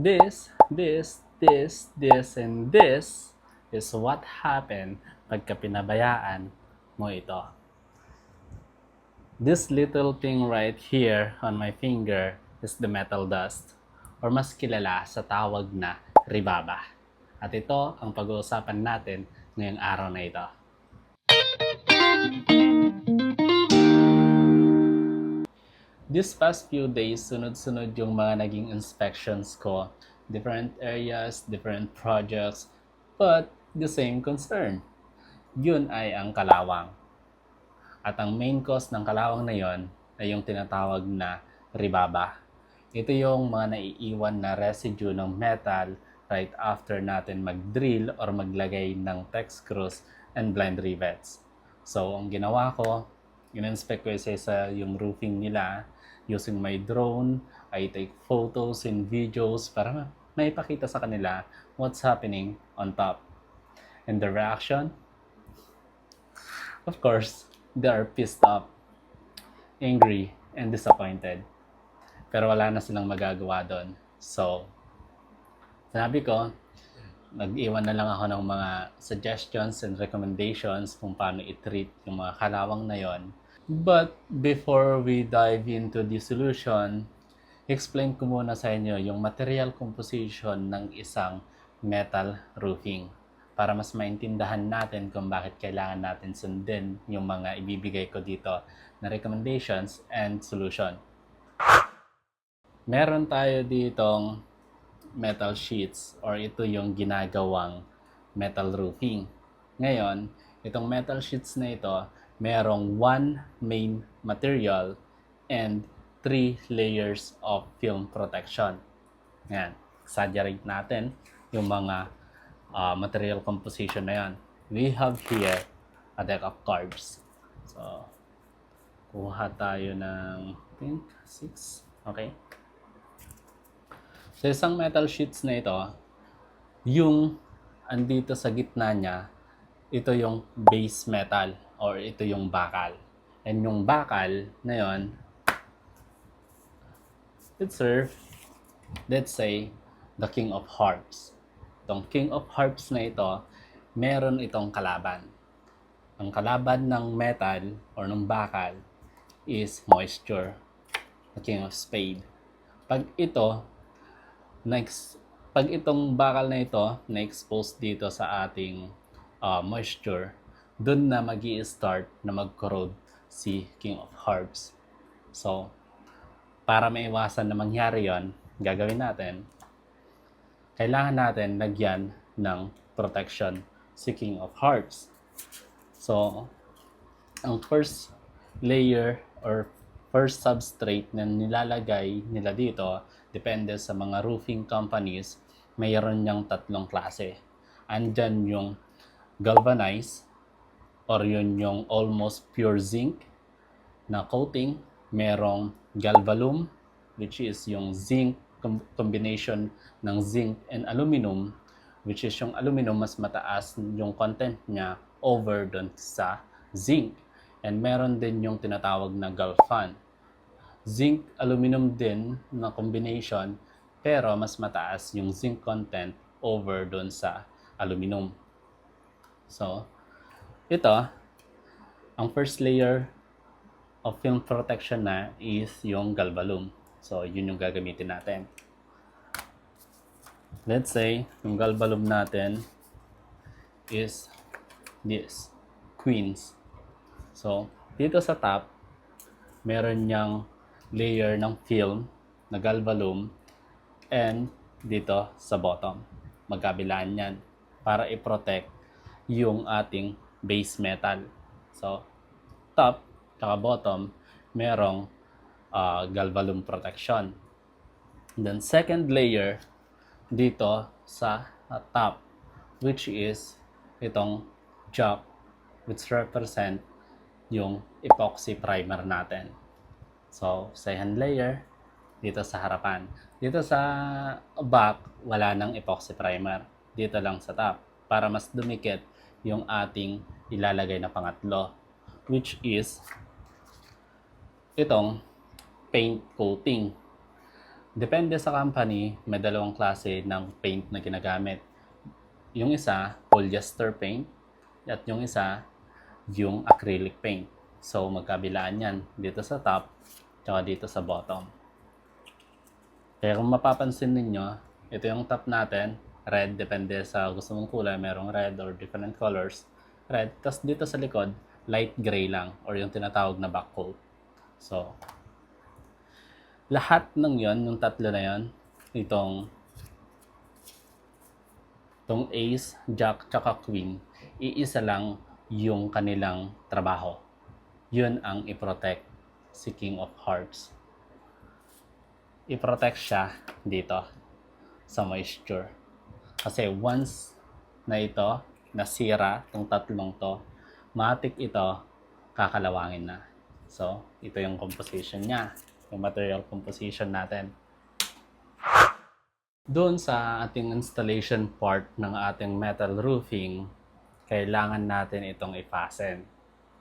This, and this is what happened pagka pinabayaan mo ito. This little thing right here on my finger is the metal dust, or mas kilala sa tawag na ribaba. At ito ang pag-uusapan natin ngayong araw na ito. This past few days, sunod-sunod yung mga naging inspections ko. Different areas, different projects, but the same concern. Yun ay ang kalawang. At ang main cause ng kalawang na yon ay yung tinatawag na ribaba. Ito yung mga naiiwan na residue ng metal right after natin mag-drill or maglagay ng Tex screws and blind rivets. So, ang ginawa ko, in-inspect ko isa yung roofing nila using my drone. I take photos and videos para maipakita sa kanila what's happening on top. And the reaction? Of course, they are pissed off, angry, and disappointed. Pero wala na silang magagawa doon. So, sinabi ko, nag-iwan na lang ako ng mga suggestions and recommendations kung paano i-treat yung mga kalawang na yon. But before we dive into the solution, explain ko muna sa inyo yung material composition ng isang metal roofing para mas maintindahan natin kung bakit kailangan natin sundin yung mga ibibigay ko dito na recommendations and solution. Meron tayo ditong metal sheets or ito yung ginagawang metal roofing. Ngayon, itong metal sheets na ito, merong one main material and 3 layers of film protection. Yan, exaggerate natin yung mga material composition na yan. We have here a deck of cards. So, kuha tayo ng, I think, 6. Okay. Sa isang metal sheets na ito, yung andito sa gitna niya, ito yung base metal or ito yung bakal. And yung bakal na yon, it serve, let's say, the King of Hearts. Itong King of Hearts na ito, meron itong kalaban. Ang kalaban ng metal or ng bakal is moisture, the King of Spade. Pag itong bakal na ito na-expose dito sa ating moisture, dun na magi-start na mag-corrode si King of Hearts. So, para maiwasan na mangyari yon, gagawin natin, kailangan natin lagyan ng protection si King of Hearts. So, ang first layer or first substrate na nilalagay nila dito, depende sa mga roofing companies, mayroon niyang 3 klase. Andyan yung galvanized or yun yung almost pure zinc na coating. Merong galvalume, which is yung zinc combination ng zinc and aluminum, which is yung aluminum mas mataas yung content niya over dun sa zinc. And meron din yung tinatawag na galvan. Zinc aluminum din na combination, pero mas mataas yung zinc content over dun sa aluminum. So, ito, ang first layer of film protection na is yung galvalume. So, yun yung gagamitin natin. Let's say, yung galvalume natin is this, Queens. So, dito sa top, meron niyang layer ng film na galvalume and dito sa bottom, magkabilaan yan para i-protect yung ating base metal. So, top at bottom, merong galvalume protection. Then, second layer dito sa top, which is itong chalk, which represent yung epoxy primer natin. So, second layer dito sa harapan. Dito sa back, wala nang epoxy primer. Dito lang sa top para mas dumikit yung ating ilalagay na pangatlo, which is itong paint coating. Depende sa company, may dalawang klase ng paint na ginagamit. Yung isa, polyester paint, at yung isa, yung acrylic paint. So, magkabilaan yan dito sa top, tsaka dito sa bottom. Kaya kung mapapansin ninyo, ito yung top natin, red, depende sa gusto mong kulay, merong red or different colors, red. Tapos dito sa likod, light gray lang, or yung tinatawag na back coat. So, lahat ng yon, yung tatlo na yon, itong ace, jack, tsaka queen, iisa lang yung kanilang trabaho. Yun ang i-protect si King of Hearts. I-protect siya dito sa moisture. Kasi once na ito nasira, itong tatlong to, matik ito kakalawangin na. So, ito yung composition niya, yung material composition natin. Doon sa ating installation part ng ating metal roofing, kailangan natin itong i-fasten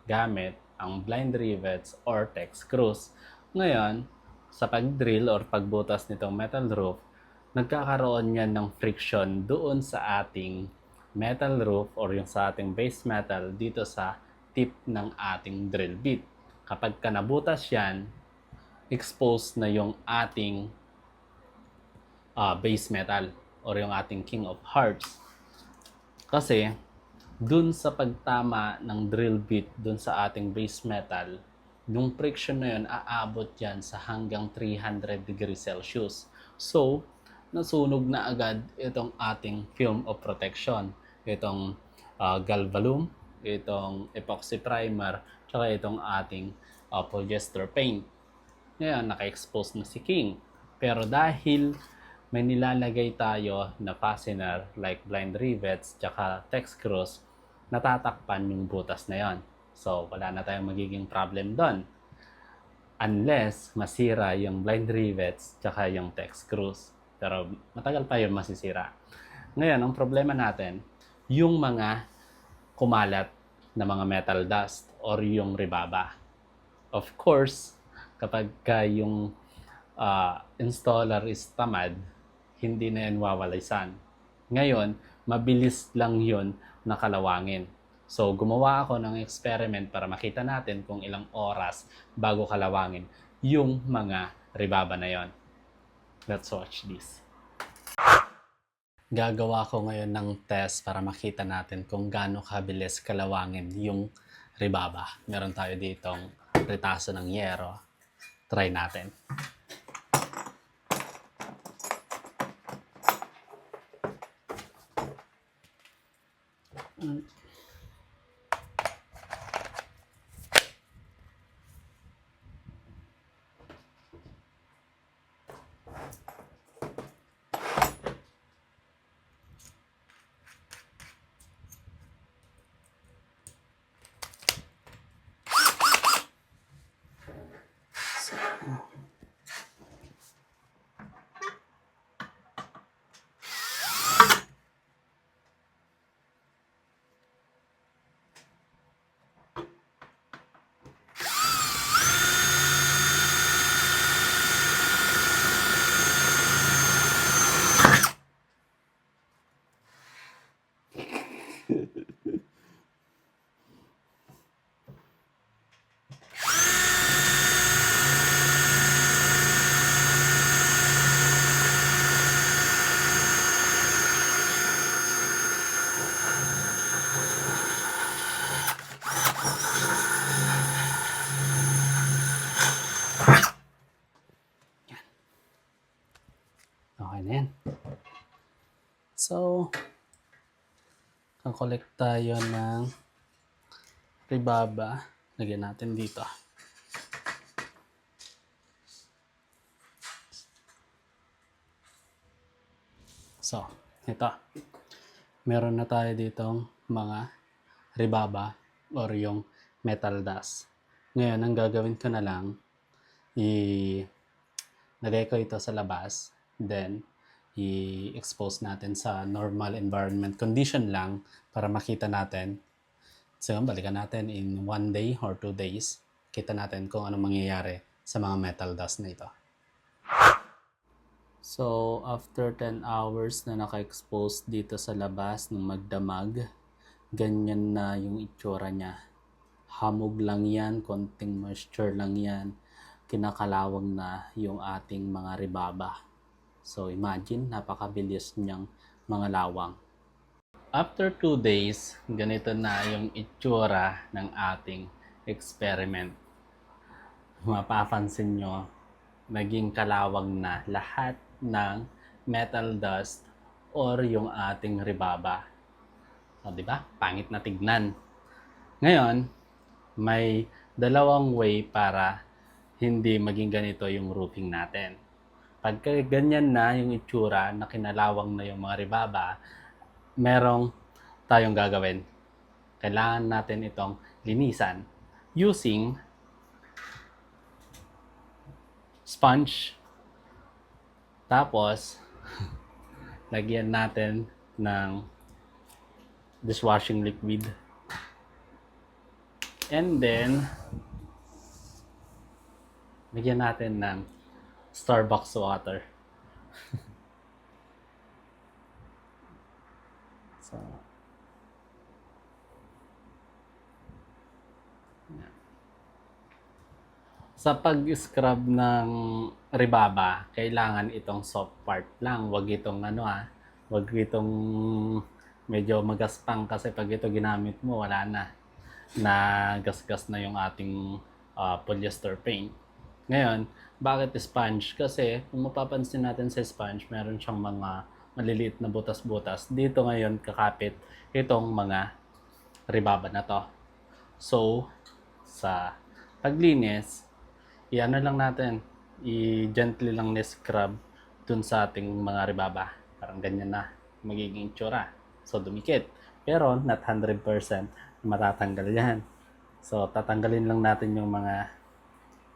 gamit ang blind rivets or tex screws. Ngayon, sa pag-drill or pagbutas nitong metal roof, nagkakaroon yan ng friction doon sa ating metal roof or yung sa ating base metal dito sa tip ng ating drill bit. Kapag nabutas yan, exposed na yung ating base metal or yung ating King of Hearts. Kasi dun sa pagtama ng drill bit dun sa ating base metal, yung friction na yun aabot yan sa hanggang 300 degrees Celsius. So, nasunog na agad itong ating film of protection. Itong galvalume, itong epoxy primer, tsaka itong ating polyester paint. Ngayon, naka-expose na si King. Pero dahil may nilalagay tayo na fastener like blind rivets tsaka tex screws, natatakpan yung butas na yon. So, wala na tayong magiging problem doon. Unless masira yung blind rivets tsaka yung tex screws. Pero matagal pa yun masisira. Ngayon, ang problema natin, yung mga kumalat na mga metal dust or yung rebaba. Of course, kapag yung installer is tamad, hindi na yan wawalisan. Ngayon, mabilis lang yun nakalawangin. So, gumawa ako ng experiment para makita natin kung ilang oras bago kalawangin yung mga rebaba na yon. Let's watch this. Gagawa ko ngayon ng test para makita natin kung gaano kabilis kalawangin yung rebaba. Meron tayo ditong retaso ng yero. Try natin. Okay na yan. So, kakolect tayo ng rebaba. Lagyan natin dito. So, ito. Meron na tayo ditong mga rebaba or yung metal dust. Ngayon, ang gagawin ko na lang, lagay ko ito sa labas, then i-expose natin sa normal environment condition lang para makita natin. So, balikan natin in 1 day or 2 days. Kita natin kung ano mangyayari sa mga metal dust na ito. So, after 10 hours na naka-expose dito sa labas ng magdamag, ganyan na yung itsura niya. Hamog lang yan, konting moisture lang yan, kinakalawang na yung ating mga ribaba. So, imagine, napakabilis niyang mga lawang. After 2 days, ganito na yung itsura ng ating experiment. Mapapansin nyo, naging kalawang na lahat ng metal dust or yung ating ribaba. O, diba? Pangit na tignan. Ngayon, may dalawang way para hindi maging ganito yung roofing natin. Pagka ganyan na yung itsura na kinalawang na yung mga ribaba, merong tayong gagawin. Kailangan natin itong linisan using sponge. Tapos, lagyan natin ng dishwashing liquid. And then, lagyan natin ng Starbucks water. So, sa pag-scrub ng ribaba, kailangan itong soft part lang. Wag itong wag itong medyo magaspang kasi pag ito ginamit mo, wala na. Nagasgas na yung ating polyester paint. Ngayon, bakit sponge? Kasi kung mapapansin natin sa sponge, meron siyang mga maliliit na butas-butas. Dito ngayon kakapit itong mga ribaba na to. So, sa paglinis, i-ano lang natin, i-gently lang ni-scrub dun sa ating mga ribaba. Parang ganyan na magiging itsura. So, dumikit. Pero, not 100% matatanggal yan. So, tatanggalin lang natin yung mga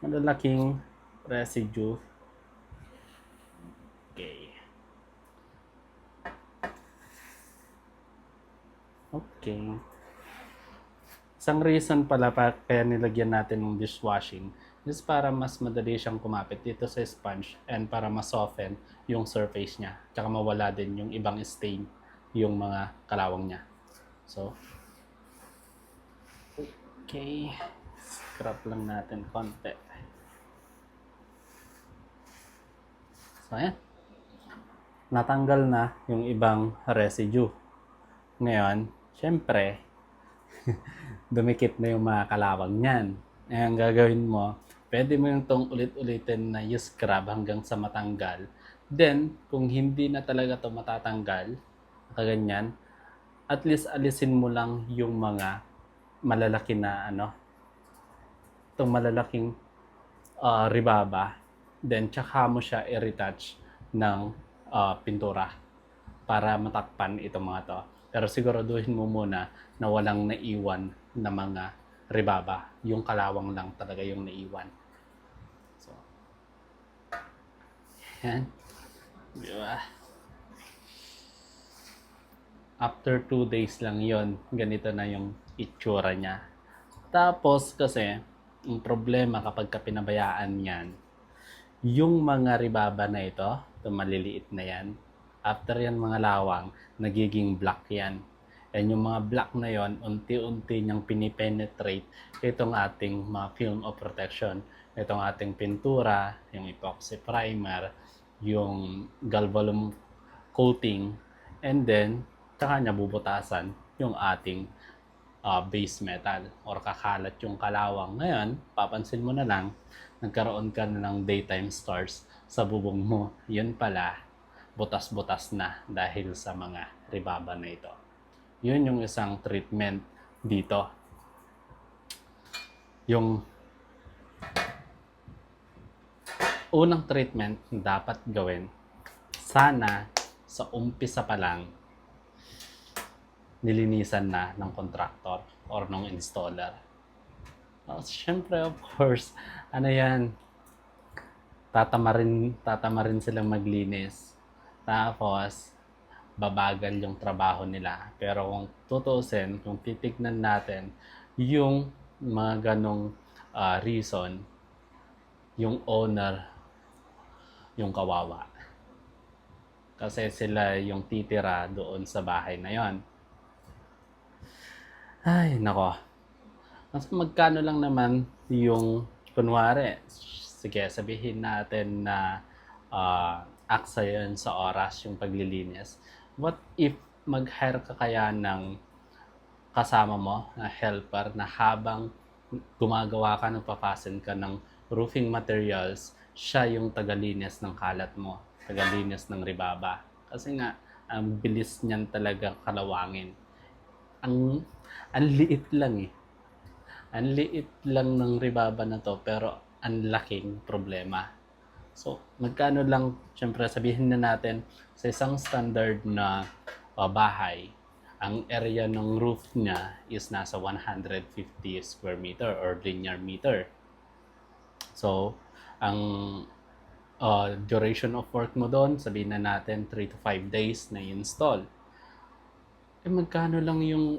malalaking residue. Okay. Okay. Isang reason pala kaya nilagyan natin ng dishwashing is para mas madali siyang kumapit dito sa sponge and para ma-soften yung surface niya. Tsaka mawala din yung ibang stain, yung mga kalawang niya. So, okay. Scrub lang natin konti. So, ayan. Natanggal na yung ibang residue. Ngayon, syempre, dumikit na yung mga kalawang niyan. Eh, ang gagawin mo, pwede mo yung tong ulit-ulitin na i-scrub hanggang sa matanggal. Then, kung hindi na talaga to matatanggal, kaganyan, at least alisin mo lang yung mga malalaki na itong malalaking ribaba. Then, tsaka mo siya i-retouch ng pintura para matakpan itong mga to. Pero siguraduhin mo muna na walang naiwan na mga ribaba. Yung kalawang lang talaga yung naiwan. So, yan. Diba? After 2 days lang yon, ganito na yung itsura niya. Tapos kasi, ang problema kapag pinabayaan yan, yung mga ribaba na ito maliliit na yan, after yan mga lawang, nagiging black yan. And yung mga black na yon, unti-unti niyang pinipenetrate itong ating mga film of protection. Itong ating pintura, yung epoxy primer, yung galvalume coating, and then, tsaka niya bubutasan yung ating base metal or kakalat yung kalawang. Ngayon, papansin mo na lang, nagkaroon ka na ng daytime stars sa bubong mo. Yun pala, butas-butas na dahil sa mga ribaba na ito. Yun yung isang treatment dito. Yung unang treatment dapat gawin, sana sa umpisa pa lang, nilinisan na ng contractor or ng installer. Siyempre, of course, tatamarin silang maglinis. Tapos, babagal yung trabaho nila. Pero kung tutuusin, kung titignan natin, yung mga ganong reason, yung owner, yung kawawa. Kasi sila yung titira doon sa bahay na yon. Ay, nako. Mas magkano lang naman yung kunwari, sige sabihin natin na aksa yun sa oras yung paglilinis. What if mag-hire ka kaya ng kasama mo na helper na habang gumagawa ka, nagpapasan ka ng roofing materials, siya yung tagalinis ng kalat mo, tagalinis ng ribaba. Kasi nga, ang bilis niyan talaga kalawangin. Ang, ang liit lang eh. Ang liit lang ng ribaba na to, pero ang laking problema. So, magkano lang, syempre sabihin na natin, sa isang standard na bahay, ang area ng roof niya is nasa 150 square meter or linear meter. So, ang duration of work mo doon, sabihin na natin 3 to 5 days na install. Eh magkano lang yung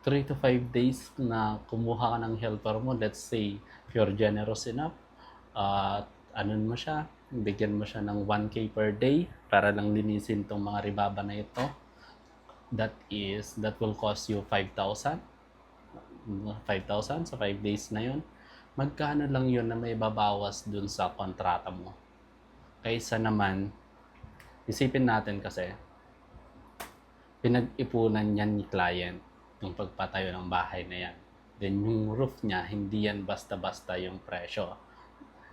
3 to 5 days na kumuha ka ng helper mo? Let's say, if you're generous enough, anon mo siya, bigyan mo siya ng 1K per day para lang linisin tong mga ribaba na ito. That will cost you 5,000. 5,000 sa 5 days na yon. Magkano lang yun na may babawas dun sa kontrata mo? Kaysa naman, isipin natin kasi, pinag-ipunan yan ni client yung pagpatayo ng bahay na yan. Then yung roof niya, hindi yan basta-basta yung presyo.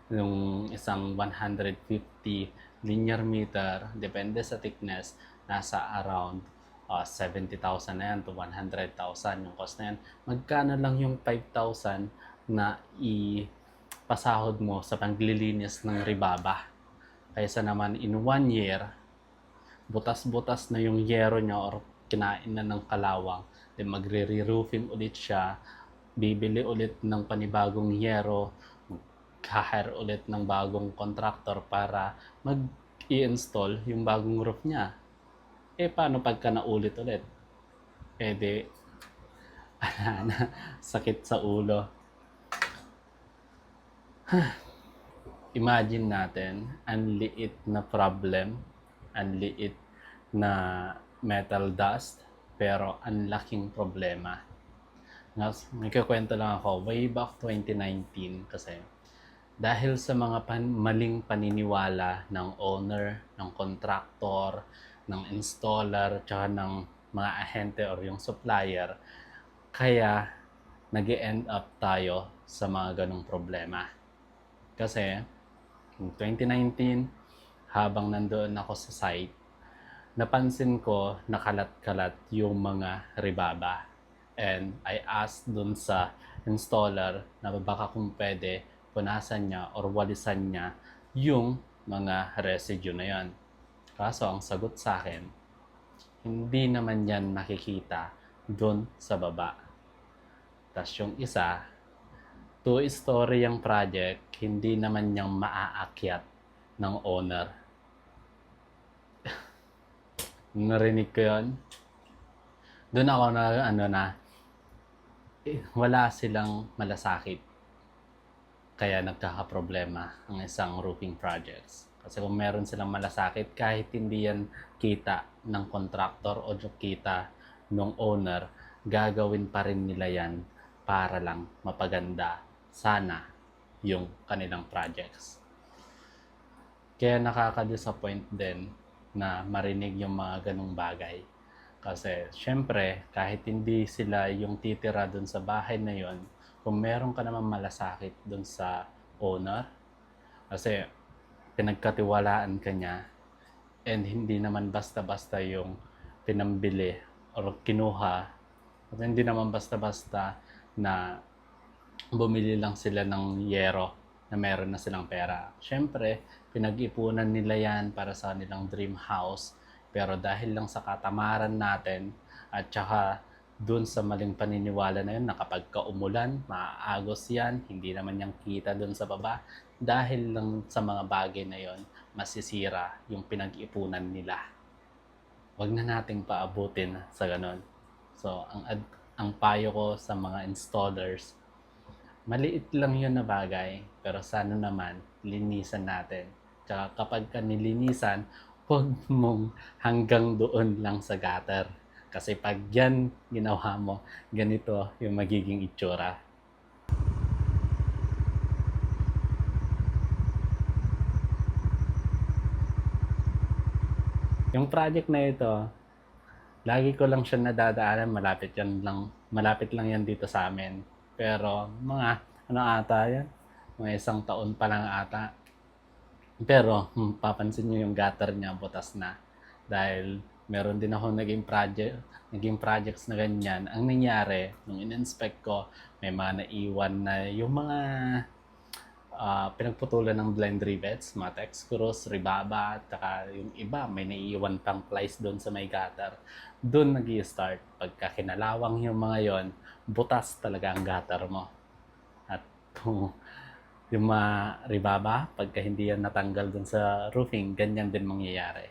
Yung isang 150 linear meter, depende sa thickness, nasa around 70,000 na yan to 100,000 yung cost na yan. Magkano lang yung 5,000 na ipasahod mo sa paglilinis ng ribaba? Kaysa naman in 1 year, butas-butas na yung yero niya or kinain na ng kalawang, then magre-roofing ulit siya, bibili ulit ng panibagong yero, mag-hire ulit ng bagong contractor para mag-i-install yung bagong roof niya. Eh paano pagka naulit ulit? Eh di, sakit sa ulo. Imagine natin, ang liit na problem, ang liit na metal dust, pero ang laking problema. Nagkakwento lang ako, way back 2019 kasi, dahil sa mga maling paniniwala ng owner, ng contractor, ng installer, tsaka ng mga ahente or yung supplier, kaya nag-end up tayo sa mga ganong problema. Kasi, in 2019, habang nandoon ako sa site, napansin ko nakalat-kalat yung mga ribaba. And I asked dun sa installer na baka kung pwede punasan niya or walisan niya yung mga residue na yan. Kaso ang sagot sa akin, hindi naman yan nakikita dun sa baba. Tas yung isa, 2-story yung project, hindi naman niyang maaakyat ng owner. Narinig ko yun. Doon ako wala silang malasakit. Kaya nagkakaproblema ang isang roofing projects. Kasi kung meron silang malasakit, kahit hindi yan kita ng contractor o kita ng owner, gagawin pa rin nila yan para lang mapaganda sana yung kanilang projects. Kaya nakaka-disappoint din na marinig yung mga ganong bagay. Kasi syempre, kahit hindi sila yung titira dun sa bahay na yon, kung meron ka naman malasakit dun sa owner, kasi pinagkatiwalaan ka niya, and hindi naman basta-basta yung pinambili or kinuha, at hindi naman basta-basta na bumili lang sila ng yero na meron na silang pera. Syempre, pinag-ipunan nila yan para sa nilang dream house. Pero dahil lang sa katamaran natin at saka dun sa maling paniniwala na yun na kapag kaumulan, maaagos yan, hindi naman yung kita dun sa baba. Dahil lang sa mga bagay na yon, masisira yung pinag-ipunan nila. Wag na nating paabutin sa ganon. So, ang payo ko sa mga installers, maliit lang yun na bagay, pero sana naman linisan natin. Tsaka kapag nilinisan, huwag mong hanggang doon lang sa gutter. Kasi pag yan ginawa mo, ganito yung magiging itsura. Yung project na ito, lagi ko lang siya nadadaanan, malapit lang yan dito sa amin. Pero mga ano ata yan, mga 1 taon pa lang ata. Pero papansin nyo yung gutter niya butas na. Dahil meron din ako naging projects na ganyan. Ang nangyari, nung in-inspect ko, may mga naiwan na yung mga pinagputulan ng blind rivets, mga tex screws, ribaba, at saka yung iba may naiiwan pang plies doon sa may gutter. Doon nag-i-start. Pagka kinalawang yung mga yon, butas talaga ang gutter mo. At kung yung mga ribaba, pagka hindi yan natanggal dun sa roofing, ganyan din mangyayari.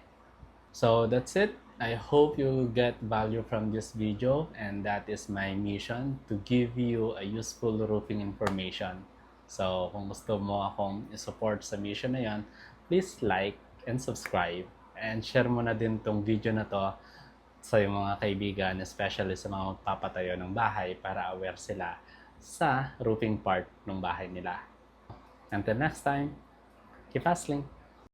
So that's it. I hope you get value from this video, and that is my mission, to give you a useful roofing information. So kung gusto mo akong i-support sa mission na yan, please like and subscribe, and share mo na din tong video na to sa iyong mga kaibigan, especially sa mga magpapatayo ng bahay, para aware sila sa roofing part ng bahay nila. Until next time, keep hustling!